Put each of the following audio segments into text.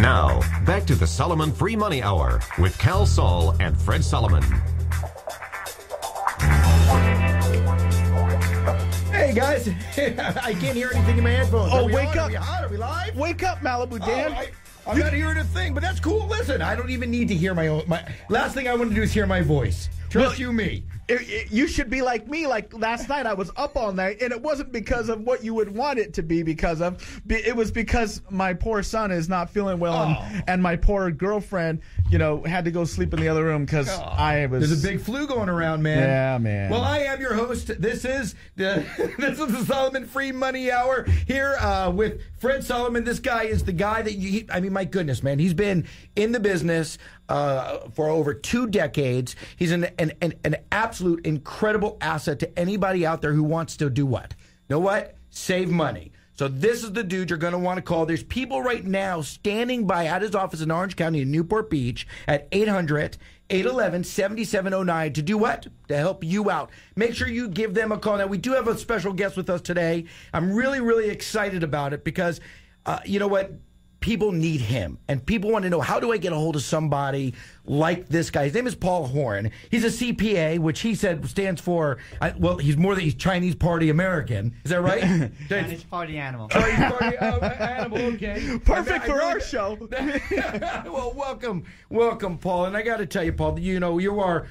Now, back to the Solomon Free Money Hour with Cal Saul and Fred Solomon. Hey, guys. I can't hear anything in my headphones. Oh, wake up. Are we hot? Are we live? Wake up, Malibu Dan. I'm not hearing a thing, but that's cool. Listen, I don't even need to hear my last thing I want to do is hear my voice. Trust you me. You should be like me. Like last night, I was up all night, and it wasn't because of what you would want it to be because of. It was because my poor son is not feeling well, and my poor girlfriend, had to go sleep in the other room because I was. There's a big flu going around, man. Yeah, man. Well, I am your host. This is the Solomon Free Money Hour here with Fred Solomon. This guy is the guy that my goodness, man. He's been in the business for over 2 decades. He's an absolute incredible asset to anybody out there who wants to do what? Know what? Save money. So this is the dude you're going to want to call. There's people right now standing by at his office in Orange County in Newport Beach at 800-811-7709 to do what? To help you out. Make sure you give them a call. Now, we do have a special guest with us today. I'm really, really excited about it because, you know what? People need him, and people want to know, how do I get a hold of somebody like this guy? His name is Paul Horn. He's a CPA, which he said stands for, he's Chinese Party American. Is that right? Chinese Party Animal. Chinese Party Animal, okay. Perfect for our show. Well, welcome, Paul. And I got to tell you, Paul, you are,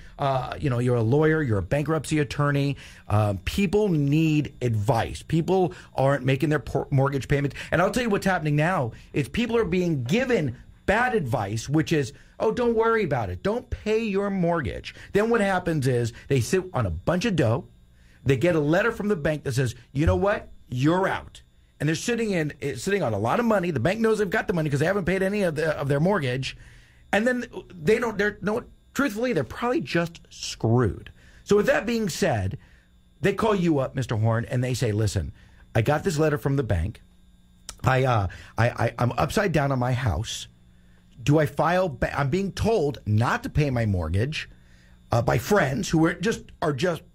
you're a lawyer, you're a bankruptcy attorney. People need advice. People aren't making their mortgage payments. And I'll tell you what's happening now is people are being given bad advice, which is, don't worry about it. Don't pay your mortgage. Then what happens is they sit on a bunch of dough. They get a letter from the bank that says, you know what? You're out. And they're sitting on a lot of money. The bank knows they've got the money because they haven't paid any of their mortgage. And then truthfully, they're probably just screwed. So with that being said, they call you up, Mr. Horn, and they say, listen, I got this letter from the bank. I'm upside down on my house. Do I file? I'm being told not to pay my mortgage by friends who are just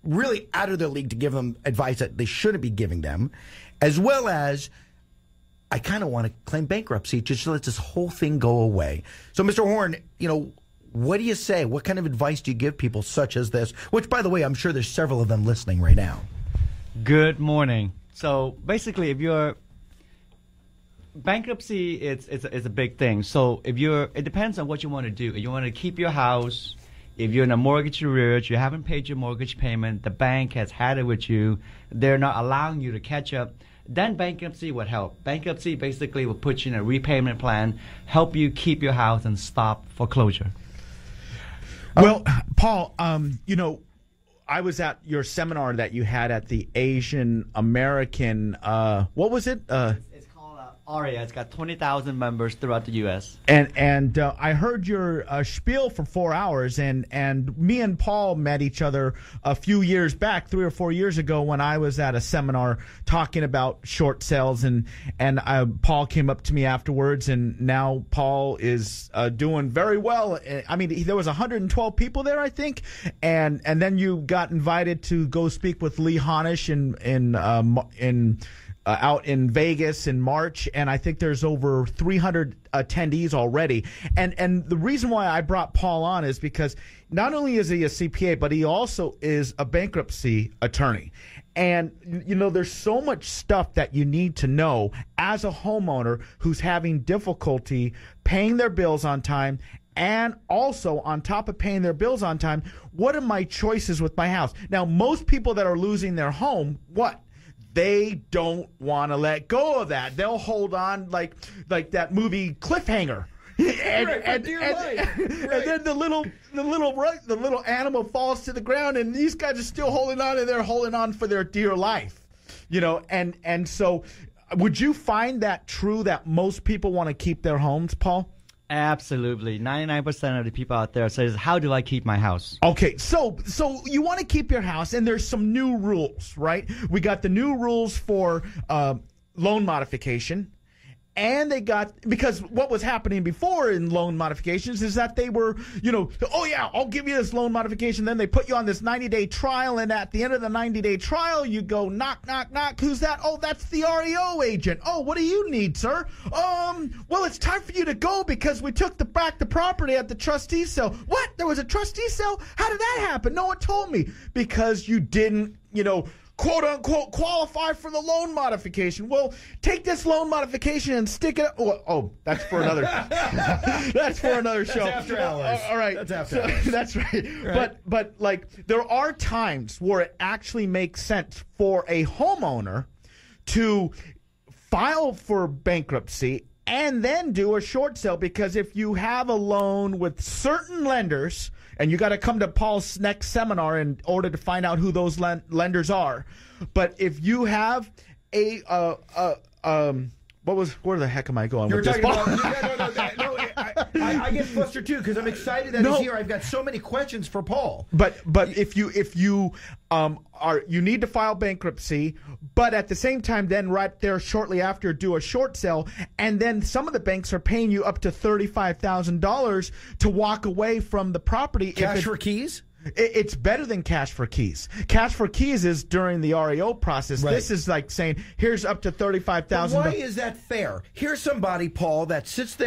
really out of their league to give them advice that they shouldn't be giving them, as well as I kind of want to claim bankruptcy just to let this whole thing go away. So, Mr. Horn, what do you say? What kind of advice do you give people such as this? Which, by the way, I'm sure there's several of them listening right now. Good morning. So basically, if you're bankruptcy, it's a big thing. So it depends on what you want to do. If you want to keep your house, if you're in a mortgage arrears, you haven't paid your mortgage payment, the bank has had it with you, they're not allowing you to catch up, then bankruptcy would help. Bankruptcy basically will put you in a repayment plan, help you keep your house and stop foreclosure. Well, Paul, I was at your seminar that you had at the Asian American, what was it? It's called ARIA. It's got 20,000 members throughout the U.S. And I heard your spiel for 4 hours, and me and Paul met each other a few years back, 3 or 4 years ago, when I was at a seminar talking about short sales, and Paul came up to me afterwards, and now Paul is doing very well. I mean, there was 112 people there, I think, and then you got invited to go speak with Lee Honish out in Vegas in March, and I think there's over 300 attendees already. And the reason why I brought Paul on is because not only is he a CPA, but he also is a bankruptcy attorney. And, there's so much stuff that you need to know as a homeowner who's having difficulty paying their bills on time. And also, on top of paying their bills on time, what are my choices with my house? Now, most people that are losing their home, what? They don't want to let go of that. They'll hold on like that movie Cliffhanger. And then the little animal falls to the ground, and these guys are still holding on, and they're holding on for their dear life. And so would you find that true that most people want to keep their homes, Paul? Absolutely. 99% of the people out there says, how do I keep my house? Okay, so you want to keep your house, and there's some new rules, right? We got the new rules for loan modification, and they got, because what was happening before in loan modifications is that they were, oh yeah, I'll give you this loan modification. Then they put you on this 90-day trial, and at the end of the 90-day trial, you go knock, knock, knock. Who's that? Oh, that's the REO agent. Oh, what do you need, sir? Well, it's time for you to go because we took back the property at the trustee sale. What? There was a trustee sale? How did that happen? No one told me. Because you didn't, quote unquote qualify for the loan modification. Well, take this loan modification and stick it. That's for another. That's for another show. That's after hours. All right, that's after hours. That's right. But like there are times where it actually makes sense for a homeowner to file for bankruptcy and then do a short sale, because if you have a loan with certain lenders, and you got to come to Paul's next seminar in order to find out who those lenders are. But if you have where the heck am I going with this? I get flustered too because I'm excited that he's here. I've got so many questions for Paul. But if you you need to file bankruptcy, but at the same time, then right there shortly after, do a short sale, and then some of the banks are paying you up to $35,000 to walk away from the property. Cash for keys? It's better than cash for keys. Cash for keys is during the REO process. Right. This is like saying, here's up to $35,000. Why is that fair? Here's somebody, Paul, that sits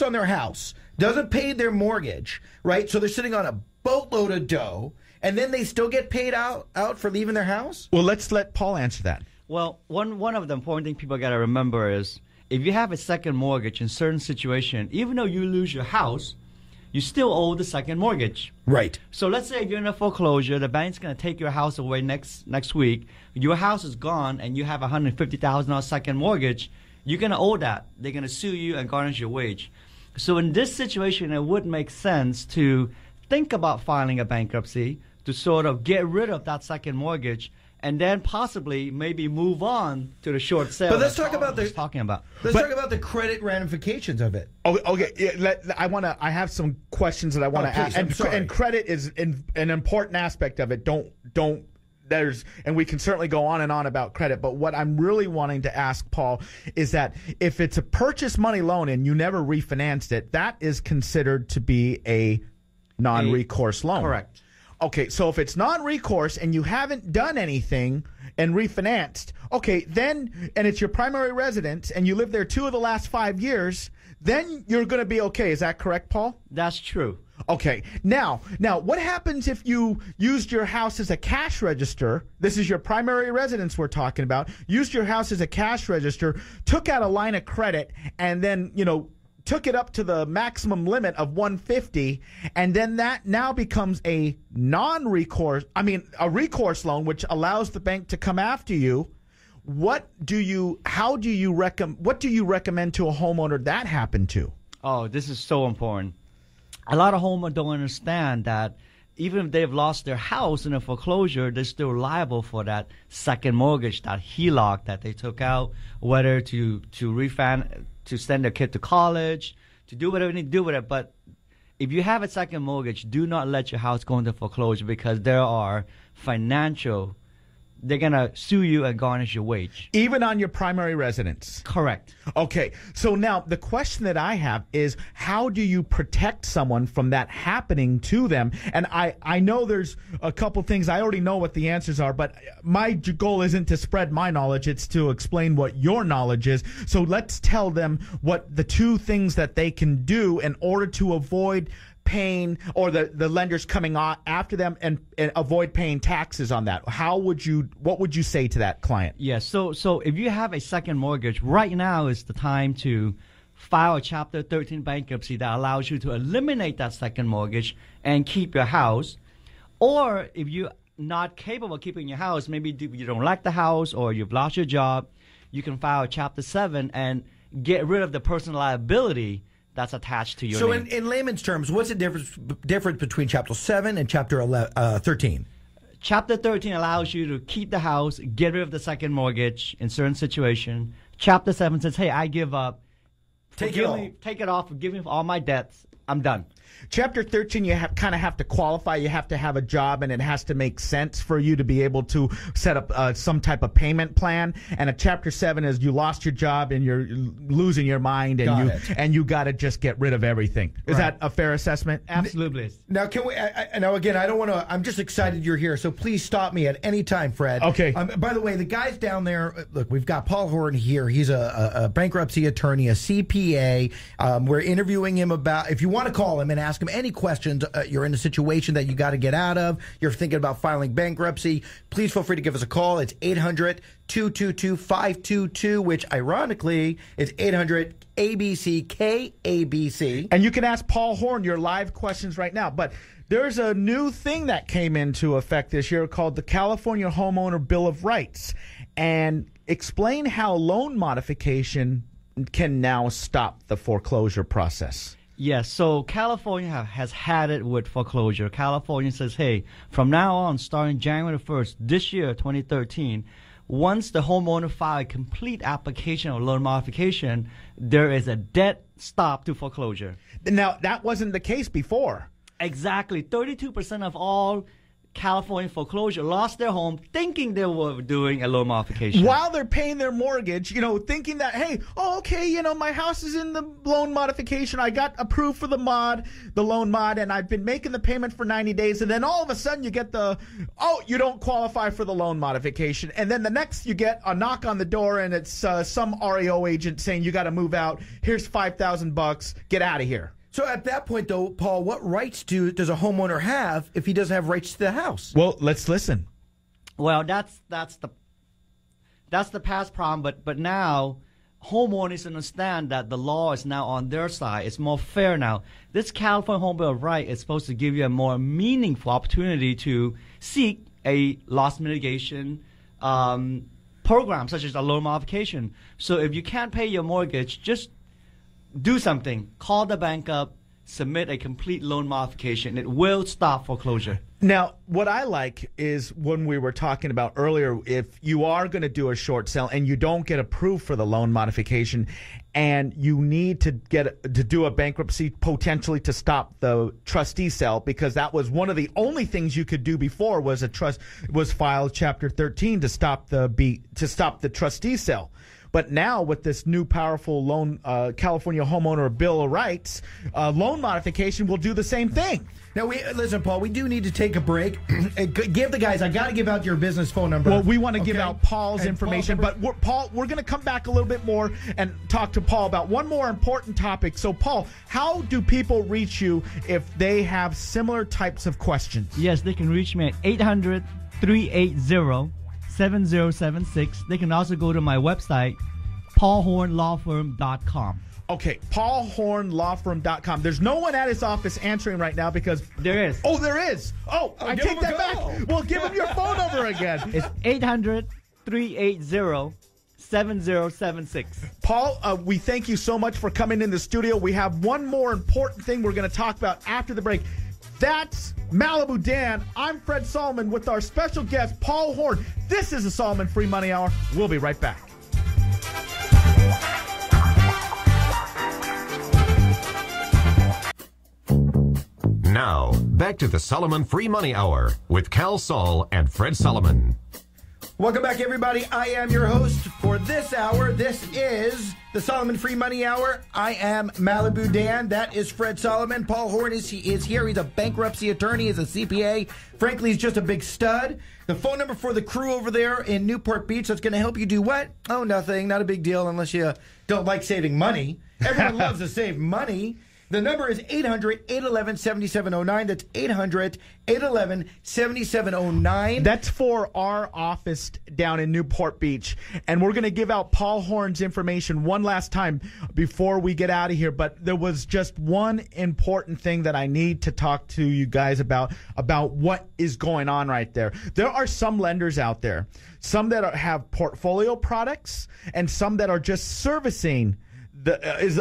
on their house, doesn't pay their mortgage, right? So they're sitting on a boatload of dough, and then they still get paid out for leaving their house? Well, let's let Paul answer that. Well, one of the important things people got to remember is if you have a second mortgage in certain situation, even though you lose your house, you still owe the second mortgage. Right. So let's say if you're in a foreclosure, the bank's going to take your house away next week. Your house is gone, and you have a $150,000 second mortgage. You're going to owe that. They're going to sue you and garnish your wage. So in this situation, it would make sense to think about filing a bankruptcy to sort of get rid of that second mortgage, and then possibly maybe move on to the short sale. But let's talk about talk about the credit ramifications of it. Okay. Yeah, I have some questions that I want to ask, and credit is an important aspect of it. And we can certainly go on and on about credit, but what I'm really wanting to ask, Paul, is that if it's a purchase money loan and you never refinanced it, that is considered to be a non-recourse loan. Correct. Okay, so if it's non-recourse and you haven't done anything and refinanced, okay, then, and it's your primary residence and you live there 2 of the last 5 years, then you're going to be okay. Is that correct, Paul? That's true. Okay. Now, what happens if you used your house as a cash register? This is your primary residence we're talking about. Used your house as a cash register, took out a line of credit, and then, took it up to the maximum limit of $150, and then that now becomes a a recourse loan, which allows the bank to come after you. What do you recommend to a homeowner that happened to? Oh, this is so important. A lot of homeowners don't understand that even if they've lost their house in a foreclosure, they're still liable for that second mortgage, that HELOC that they took out, whether to refund, to send their kid to college, to do whatever they need to do with it. But if you have a second mortgage, do not let your house go into foreclosure, because there are they're going to sue you and garnish your wage. Even on your primary residence? Correct. Okay. So now the question that I have is, how do you protect someone from that happening to them? And I know there's a couple things. I already know what the answers are, but my goal isn't to spread my knowledge. It's to explain what your knowledge is. So let's tell them what the 2 things that they can do in order to avoid paying, or the lenders coming after them and avoid paying taxes on that. What would you say to that client? Yes. So if you have a second mortgage, right now is the time to file a Chapter 13 bankruptcy that allows you to eliminate that second mortgage and keep your house. Or if you're not capable of keeping your house, maybe you don't like the house or you've lost your job, you can file a Chapter 7 and get rid of the personal liability that's attached to your name. So in layman's terms, what's the difference between Chapter 7 and Chapter 13? Chapter 13 allows you to keep the house, get rid of the second mortgage in certain situation. Chapter 7 says, hey, I give up. Take it off. Forgive me for all my debts. I'm done. Chapter 13, you kind of have to qualify. You have to have a job, and it has to make sense for you to be able to set up some type of payment plan. And a Chapter 7 is you lost your job and you're losing your mind, and you got to just get rid of everything. Is that a fair assessment? Absolutely. Now, can we? Now, again, I don't want to. I'm just excited you're here, so please stop me at any time, Fred. Okay. By the way, the guys down there. Look, we've got Paul Horn here. He's a bankruptcy attorney, a CPA. We're interviewing him about. If you want to call him and ask him any questions, you're in a situation that you got to get out of, you're thinking about filing bankruptcy, please feel free to give us a call. It's 800-222-5222, which ironically is 800 ABC KABC. And you can ask Paul Horn your live questions right now. But there's a new thing that came into effect this year called the California Homeowner Bill of Rights. And explain how loan modification can now stop the foreclosure process. Yes, so California has had it with foreclosure. California says, hey, from now on, starting January 1st, this year, 2013, once the homeowner files a complete application of loan modification, there is a dead stop to foreclosure. Now, that wasn't the case before. Exactly. 32% of all California foreclosure lost their home thinking they were doing a loan modification. While they're paying their mortgage, thinking that, hey, okay, my house is in the loan modification. I got approved for the loan mod, and I've been making the payment for 90 days. And then all of a sudden you get you don't qualify for the loan modification. And then the next you get a knock on the door, and it's some REO agent saying you got to move out. Here's $5,000. Get out of here. So at that point, though, Paul, what rights does a homeowner have if he doesn't have rights to the house? Well, let's listen. Well, that's the past problem, but now homeowners understand that the law is now on their side. It's more fair now. This California Home Bill of Rights is supposed to give you a more meaningful opportunity to seek a loss mitigation program, such as a loan modification. So if you can't pay your mortgage, just do something. Call the bank up, submit a complete loan modification. It will stop foreclosure. Now, what I like is when we were talking about earlier, if you are going to do a short sale and you don't get approved for the loan modification and you need to do a bankruptcy potentially to stop the trustee sale, because that was one of the only things you could do before was file Chapter 13 to stop the trustee sale. But now with this new powerful California Homeowner Bill of Rights, loan modification will do the same thing. Now, listen, Paul, we do need to take a break. Give the guys, I got to give out your business phone number. Well, we want to give out Paul's information, but we're going to come back a little bit more and talk to Paul about one more important topic. So, Paul, how do people reach you if they have similar types of questions? Yes, they can reach me at 800-380-7076. They can also go to my website, paulhornlawfirm.com. Okay, paulhornlawfirm.com. There's no one at his office answering right now because... There is. Oh, there is. Oh, I take that back. Well, give him your phone number again. It's 800-380-7076. Paul, we thank you so much for coming in the studio. We have one more important thing we're going to talk about after the break. That's Malibu Dan. I'm Fred Solomon with our special guest, Paul Horn. This is the Solomon Free Money Hour. We'll be right back. Now, back to the Solomon Free Money Hour with Cal Saul and Fred Solomon. Welcome back, everybody. I am your host for this hour. This is the Solomon Free Money Hour. I am Malibu Dan. That is Fred Solomon. Paul Horn is here. He's a bankruptcy attorney. He's a CPA. Frankly, he's just a big stud. The phone number for the crew over there in Newport Beach that's going to help you do what? Oh, nothing. Not a big deal unless you don't like saving money. Everyone loves to save money. The number is 800-811-7709. That's 800-811-7709. That's for our office down in Newport Beach. And we're going to give out Paul Horn's information one last time before we get out of here. But there was just one important thing that I need to talk to you guys about what is going on right there. There are some lenders out there, some that have portfolio products and some that are just servicing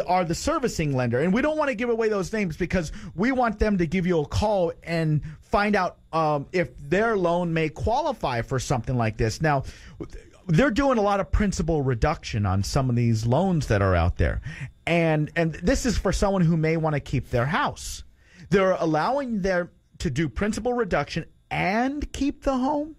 are the servicing lender. And we don't want to give away those names because we want them to give you a call and find out if their loan may qualify for something like this. Now, they're doing a lot of principal reduction on some of these loans that are out there. And this is for someone who may want to keep their house. They're allowing them to do principal reduction and keep the home?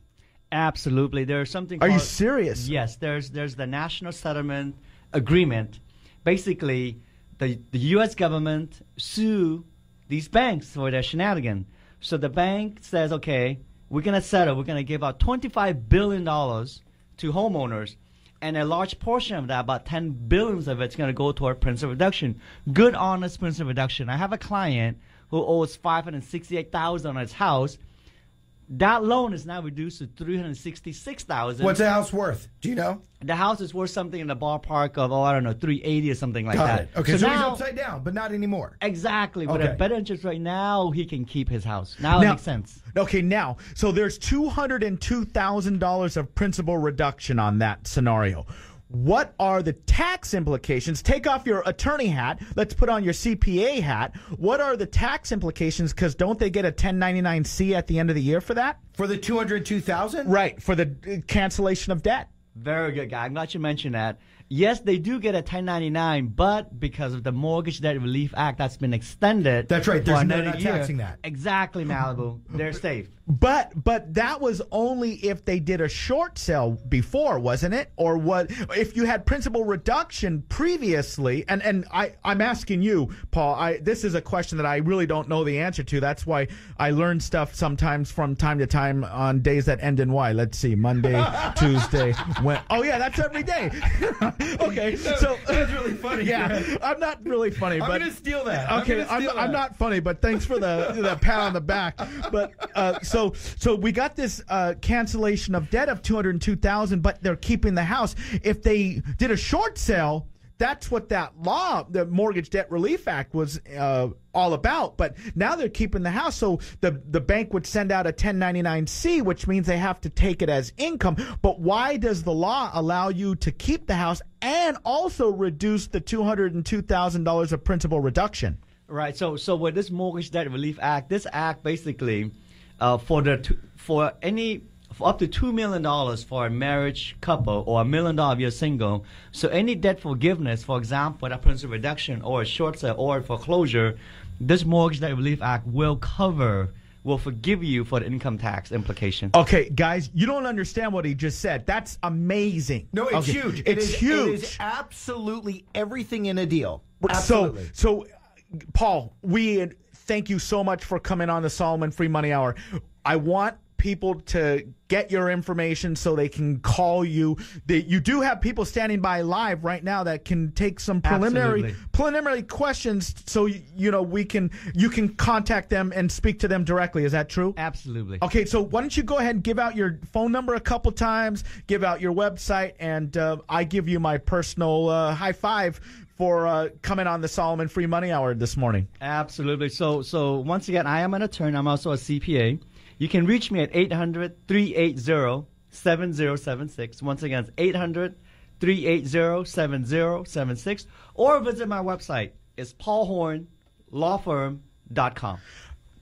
Absolutely. There's something Are called, you serious? Yes, there's the National Settlement Agreement. Basically, the U.S. government sue these banks for their shenanigans. So the bank says, okay, we're going to settle. We're going to give out $25 billion to homeowners. And a large portion of that, about $10 billion of it's going to go toward principal reduction. Good, honest principal reduction. I have a client who owes $568,000 on his house. That loan is now reduced to $366,000. What's the house worth? Do you know? The house is worth something in the ballpark of, I don't know, $380 or something like Got that. it. Okay, so now, he's upside down, but not anymore. Exactly. With Okay. a better interest rate now, he can keep his house. Now it makes sense. Okay, now, so there's $202,000 of principal reduction on that scenario. What are the tax implications? Take off your attorney hat. Let's put on your CPA hat. What are the tax implications? Because don't they get a 1099-C at the end of the year for that? For the $202,000? Right, for the cancellation of debt. Very good, guy. I'm glad you mentioned that. Yes, they do get a 1099, but because of the Mortgage Debt Relief Act that's been extended. That's right. They're not taxing that. Exactly, Malibu. They're safe. But that was only if they did a short sale before, wasn't it? Or what if you had principal reduction previously? And I'm asking you, Paul, this is a question that I really don't know the answer to. That's why I learn stuff sometimes from time to time on days that end in Y. Let's see, Monday, Tuesday, oh yeah, that's every day. Okay, so that's really funny. Yeah, I'm not really funny, but I'm gonna steal that. Okay, I'm not funny, but thanks for the pat on the back. But so we got this cancellation of debt of $202,000, but they're keeping the house. If they did a short sale, that's what that law, the Mortgage Debt Relief Act, was all about. But now they're keeping the house, so the bank would send out a 1099-C, which means they have to take it as income. But why does the law allow you to keep the house and also reduce the $202,000 of principal reduction? Right. So with this Mortgage Debt Relief Act, this act basically for up to $2 million for a marriage couple or $1 million if you're single. So any debt forgiveness, for example, a principal reduction or a short sale or foreclosure, this Mortgage Debt Relief Act will forgive you for the income tax implication. Okay, guys, you don't understand what he just said. That's amazing. No, it's huge. It's huge. It is absolutely everything in a deal. Absolutely. So Paul, we thank you so much for coming on the Solomon Free Money Hour. I want people to get your information so they can call you. You do have people standing by live right now that can take some preliminary questions, so you can contact them and speak to them directly. Is that true? Absolutely. Okay, so why don't you go ahead and give out your phone number a couple times, give out your website, and I give you my personal high five for coming on the Solomon Free Money Hour this morning. Absolutely. So once again, I am an attorney. I'm also a CPA. You can reach me at 800-380-7076. Once again, it's 800-380-7076. Or visit my website. It's paulhornlawfirm.com.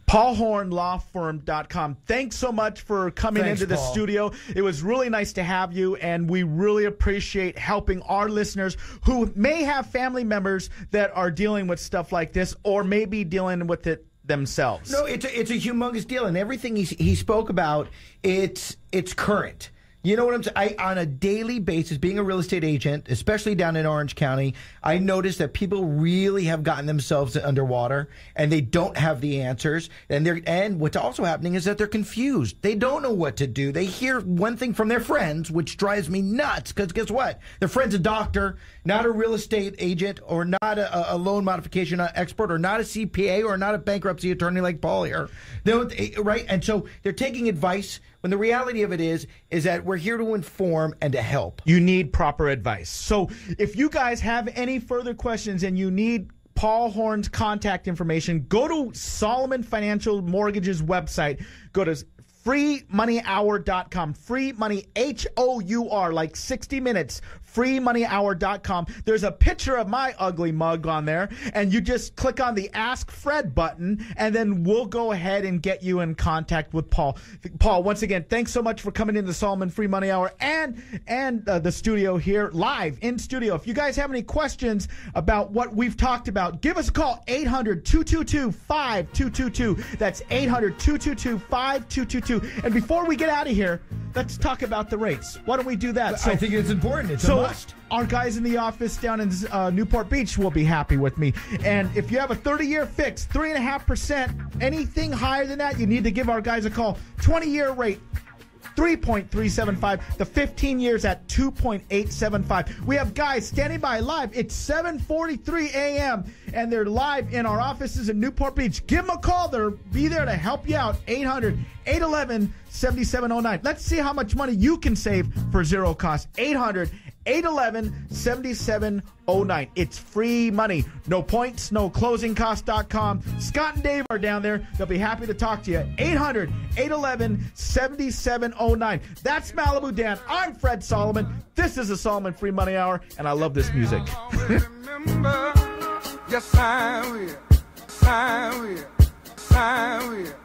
paulhornlawfirm.com. Thanks so much for coming into the studio. It was really nice to have you, and we really appreciate helping our listeners who may have family members that are dealing with stuff like this or may be dealing with it themselves. No, it's a humongous deal, and everything he spoke about, it's current. You know what I'm saying? On a daily basis, being a real estate agent, especially down in Orange County, I noticed that people really have gotten themselves underwater, and they don't have the answers. And what's also happening is that they're confused. They don't know what to do. They hear one thing from their friends, which drives me nuts, because guess what? Their friend's a doctor, not a real estate agent, or not a loan modification expert, or not a CPA, or not a bankruptcy attorney like Paul here. Right? And so they're taking advice, when the reality of it is that we're here to inform and to help. You need proper advice. So if you guys have any further questions and you need Paul Horn's contact information, go to Solomon Financial Mortgage's website. Go to freemoneyhour.com. Free money, HOUR, like 60 minutes. freemoneyhour.com. There's a picture of my ugly mug on there, and you just click on the Ask Fred button, and then we'll go ahead and get you in contact with Paul. Paul, once again, thanks so much for coming into the Solomon Free Money Hour and the studio here, live in studio. If you guys have any questions about what we've talked about, give us a call, 800-222-5222. That's 800-222-5222. And before we get out of here, let's talk about the rates. Why don't we do that? I think it's important. It's a must. Our guys in the office down in Newport Beach will be happy with me. And if you have a 30-year fix, 3.5%, anything higher than that, you need to give our guys a call. 20-year rate, 3.375. The 15 years at 2.875. We have guys standing by live. It's 7:43 a.m. and they're live in our offices in Newport Beach. Give them a call. They'll be there to help you out. 800-811-7709. Let's see how much money you can save for zero cost. 800-811-7709. It's free money. No points, no closingcost.com. Scott and Dave are down there. They'll be happy to talk to you. 800-811-7709. That's Malibu Dan. I'm Fred Solomon. This is the Solomon Free Money Hour, and I love this music. Remember, yes, I will. I will. I will.